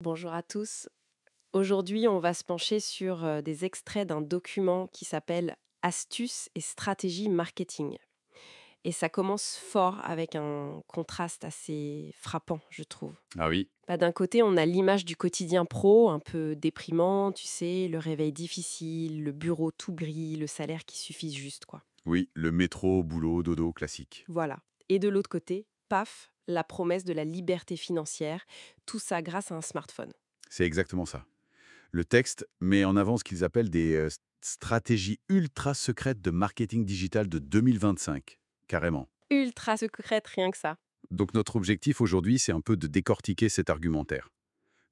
Bonjour à tous. Aujourd'hui, on va se pencher sur des extraits d'un document qui s'appelle Astuces et stratégies marketing. Et ça commence fort avec un contraste assez frappant, je trouve. Ah oui, D'un côté, on a l'image du quotidien pro, un peu déprimant, tu sais, le réveil difficile, le bureau tout gris, le salaire qui suffit juste, quoi. oui, le métro, boulot, dodo classique. Voilà. Et de l'autre côté, paf, la promesse de la liberté financière, tout ça grâce à un smartphone. C'est exactement ça. Le texte met en avant ce qu'ils appellent des stratégies ultra secrètes de marketing digital de 2025. Carrément. Ultra secrète, rien que ça. Donc notre objectif aujourd'hui, c'est un peu de décortiquer cet argumentaire.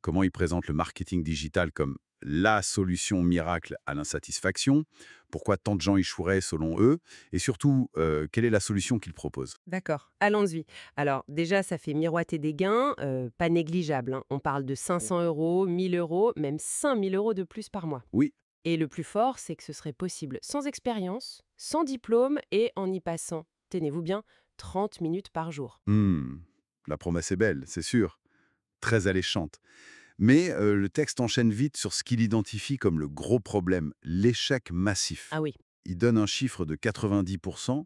Comment ils présentent le marketing digital comme la solution miracle à l'insatisfaction, pourquoi tant de gens échoueraient selon eux, et surtout, quelle est la solution qu'ils proposent. D'accord, allons-y. Alors déjà, ça fait miroiter des gains, pas négligeables, hein. On parle de 500 euros, 1000 euros, même 5000 euros de plus par mois. Oui. Et le plus fort, c'est que ce serait possible sans expérience, sans diplôme et en y passant, tenez-vous bien, 30 minutes par jour. Hmm, la promesse est belle, c'est sûr, très alléchante. Mais le texte enchaîne vite sur ce qu'il identifie comme le gros problème, l'échec massif. Ah oui. Il donne un chiffre de 90%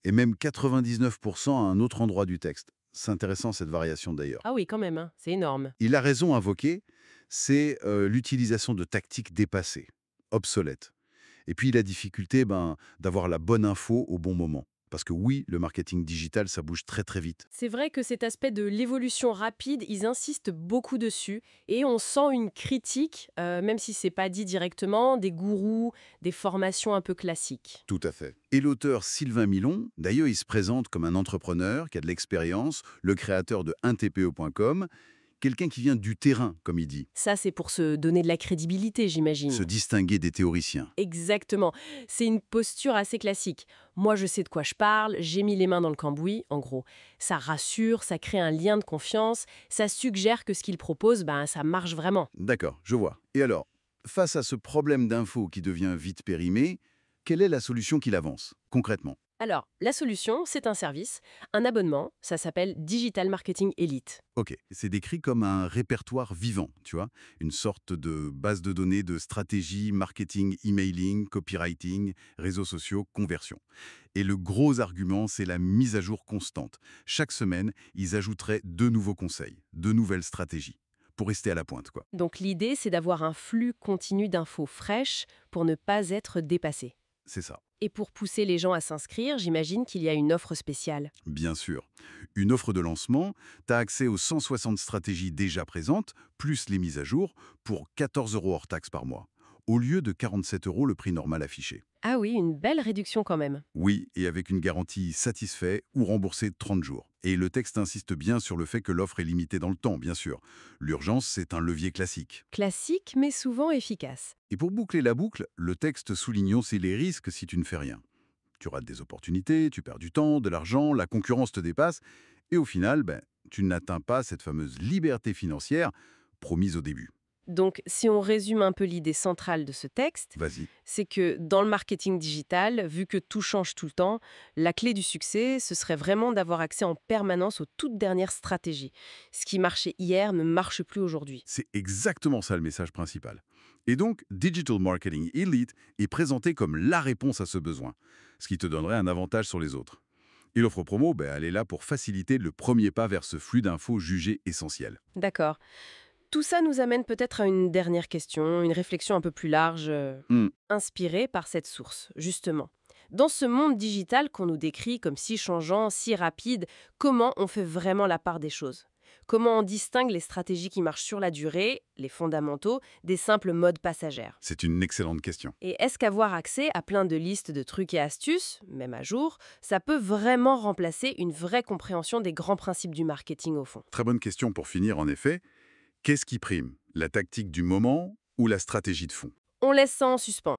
et même 99% à un autre endroit du texte. C'est intéressant cette variation d'ailleurs. Ah oui, quand même, hein, c'est énorme. Il a raison à invoquer, c'est l'utilisation de tactiques dépassées, obsolètes. Et puis la difficulté d'avoir la bonne info au bon moment. Parce que oui, le marketing digital, ça bouge très très vite. C'est vrai que cet aspect de l'évolution rapide, ils insistent beaucoup dessus et on sent une critique, même si c'est pas dit directement, des gourous, des formations un peu classiques. Tout à fait. Et l'auteur Sylvain Milon, d'ailleurs, il se présente comme un entrepreneur qui a de l'expérience, le créateur de 1TPE.com, quelqu'un qui vient du terrain, comme il dit, Ça, c'est pour se donner de la crédibilité, se j'imagine. distinguer des théoriciens. Exactement. C'est une posture assez classique. Moi, je sais de quoi je parle, j'ai mis les mains dans le cambouis, en gros. Ça rassure, ça crée un lien de confiance, ça suggère que ce qu'il propose, ça marche vraiment. D'accord, je vois. Et alors, face à ce problème d'info qui devient vite périmé, quelle est la solution qu'il avance, concrètement? Alors, la solution, c'est un service, un abonnement, ça s'appelle Digital Marketing Elite. Ok, c'est décrit comme un répertoire vivant, tu vois, une sorte de base de données de stratégie, marketing, emailing, copywriting, réseaux sociaux, conversion. Et le gros argument, c'est la mise à jour constante. Chaque semaine, ils ajouteraient 2 nouveaux conseils, 2 nouvelles stratégies, pour rester à la pointe, quoi. Donc l'idée, c'est d'avoir un flux continu d'infos fraîches pour ne pas être dépassé. C'est ça. Et pour pousser les gens à s'inscrire, j'imagine qu'il y a une offre spéciale. Bien sûr. Une offre de lancement, tu as accès aux 160 stratégies déjà présentes, plus les mises à jour, pour 14 euros hors taxe par mois, au lieu de 47 euros le prix normal affiché. Ah oui, une belle réduction quand même. Oui, et avec une garantie satisfait ou remboursée de 30 jours. Et le texte insiste bien sur le fait que l'offre est limitée dans le temps, bien sûr. L'urgence, c'est un levier classique. Classique, mais souvent efficace. Et pour boucler la boucle, le texte souligne aussi les risques si tu ne fais rien. Tu rates des opportunités, tu perds du temps, de l'argent, la concurrence te dépasse, et au final, tu n'atteins pas cette fameuse liberté financière promise au début. Donc, si on résume un peu l'idée centrale de ce texte, Vas-y. c'est que dans le marketing digital, vu que tout change tout le temps, la clé du succès, ce serait vraiment d'avoir accès en permanence aux toutes dernières stratégies. Ce qui marchait hier ne marche plus aujourd'hui. C'est exactement ça le message principal. Et donc, Digital Marketing Elite est présenté comme la réponse à ce besoin, ce qui te donnerait un avantage sur les autres. Et l'offre promo, elle est là pour faciliter le premier pas vers ce flux d'infos jugé essentiel. D'accord. Tout ça nous amène peut-être à une dernière question, une réflexion un peu plus large, Hmm. inspirée par cette source, justement. Dans ce monde digital qu'on nous décrit comme si changeant, si rapide, comment on fait vraiment la part des choses? Comment on distingue les stratégies qui marchent sur la durée, les fondamentaux, des simples modes passagères? C'est une excellente question. Et est-ce qu'avoir accès à plein de listes de trucs et astuces, même à jour, ça peut vraiment remplacer une vraie compréhension des grands principes du marketing au fond? Très bonne question pour finir, en effet. Qu'est-ce qui prime? La tactique du moment ou la stratégie de fond? On laisse ça en suspens.